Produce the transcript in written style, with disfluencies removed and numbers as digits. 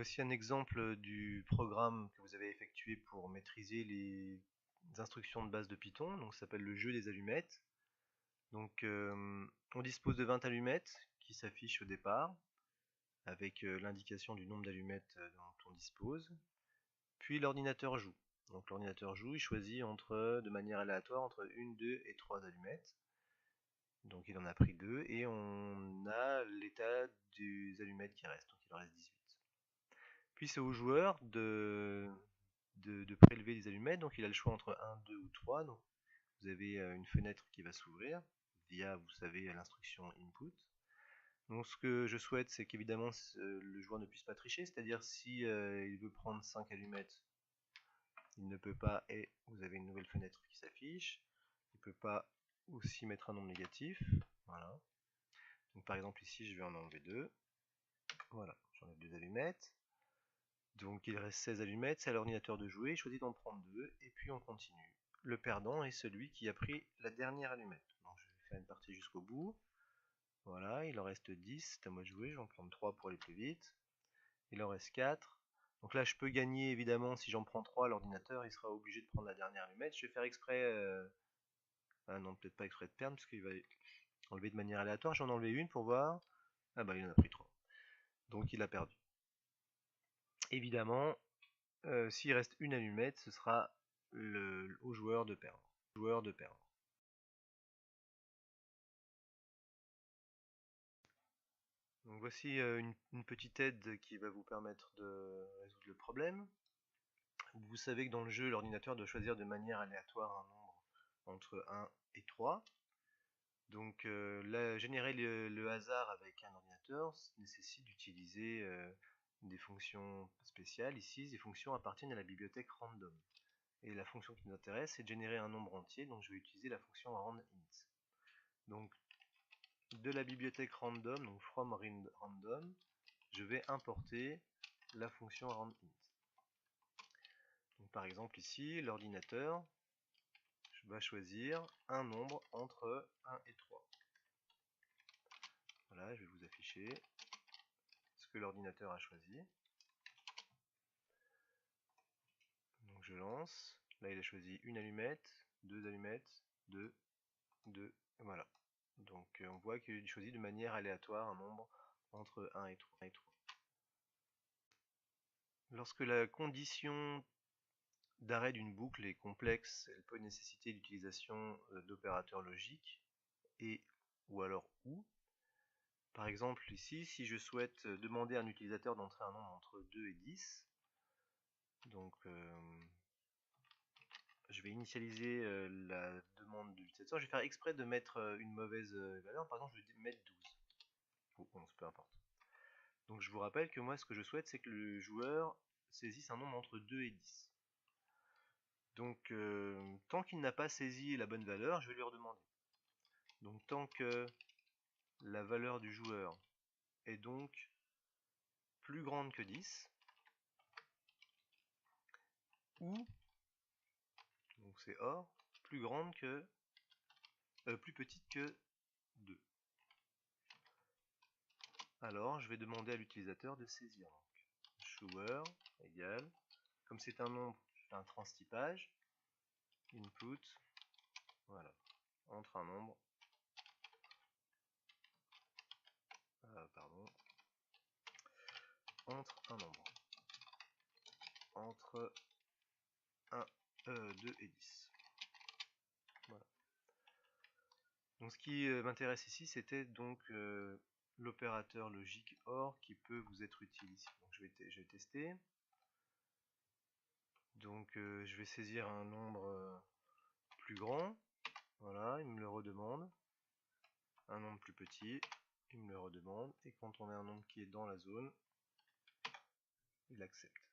Voici un exemple du programme que vous avez effectué pour maîtriser les instructions de base de Python. Donc, ça s'appelle le jeu des allumettes. Donc, on dispose de 20 allumettes qui s'affichent au départ avec l'indication du nombre d'allumettes dont on dispose. Puis l'ordinateur joue. Donc l'ordinateur joue, il choisit de manière aléatoire entre 1, 2 et 3 allumettes. Donc il en a pris 2 et on a l'état des allumettes qui restent. Donc il en reste 18. Puis c'est au joueur de prélever les allumettes. Donc il a le choix entre 1, 2 ou 3. Donc vous avez une fenêtre qui va s'ouvrir via, vous savez, l'instruction input. Donc ce que je souhaite, c'est qu'évidemment le joueur ne puisse pas tricher, c'est-à-dire si il veut prendre 5 allumettes, il ne peut pas, et vous avez une nouvelle fenêtre qui s'affiche. Il ne peut pas aussi mettre un nombre négatif. Voilà. Donc par exemple ici, je vais en enlever 2. Voilà, j'enlève 2 allumettes. Donc il reste 16 allumettes, c'est à l'ordinateur de jouer, il choisit d'en prendre 2, et puis on continue. Le perdant est celui qui a pris la dernière allumette. Donc je vais faire une partie jusqu'au bout. Voilà, il en reste 10, c'est à moi de jouer, je vais en prendre 3 pour aller plus vite. Il en reste 4. Donc là je peux gagner évidemment si j'en prends 3, l'ordinateur il sera obligé de prendre la dernière allumette. Je vais faire exprès, ah non peut-être pas exprès de perdre parce qu'il va enlever de manière aléatoire. J'en ai enlevé une pour voir. Ah bah il en a pris 3. Donc il a perdu. Évidemment, s'il reste une allumette, ce sera au joueur de perdre. Donc voici une petite aide qui va vous permettre de résoudre le problème. Vous savez que dans le jeu, l'ordinateur doit choisir de manière aléatoire un nombre entre 1 et 3. Donc générer le hasard avec un ordinateur nécessite d'utiliser des fonctions spéciales. Ici, ces fonctions appartiennent à la bibliothèque random. Et la fonction qui nous intéresse, c'est de générer un nombre entier, donc je vais utiliser la fonction randint. Donc de la bibliothèque random, donc from random, je vais importer la fonction randint. Donc par exemple ici, l'ordinateur va choisir un nombre entre 1 et 3. Voilà, je vais vous afficher ce que l'ordinateur a choisi. Donc je lance, là il a choisi une allumette, 2 allumettes, 2, 2, voilà. Donc on voit qu'il choisit de manière aléatoire un nombre entre 1 et 3. Lorsque la condition d'arrêt d'une boucle est complexe, elle peut nécessiter l'utilisation d'opérateurs logiques et ou alors ou. Par exemple ici, si je souhaite demander à un utilisateur d'entrer un nombre entre 2 et 10, donc je vais initialiser la demande de l'utilisateur. Je vais faire exprès de mettre une mauvaise valeur. Par exemple, je vais mettre 12. Ou 11, peu importe. Donc je vous rappelle que moi, ce que je souhaite, c'est que le joueur saisisse un nombre entre 2 et 10. Donc, tant qu'il n'a pas saisi la bonne valeur, je vais lui redemander. Donc, tant que la valeur du joueur est donc plus grande que 10, ou, donc c'est or, plus grande que, plus petite que 2. Alors, je vais demander à l'utilisateur de saisir. Donc, shower égale, comme c'est un nombre, je fais un transtypage, input, voilà, entre un nombre, pardon, entre un nombre, entre 1, 2 et 10. Voilà. Donc ce qui m'intéresse ici, c'était donc l'opérateur logique OR qui peut vous être utile ici. Donc je vais tester. Donc je vais saisir un nombre plus grand. Voilà, il me le redemande. Un nombre plus petit, il me le redemande. Et quand on a un nombre qui est dans la zone, il accepte.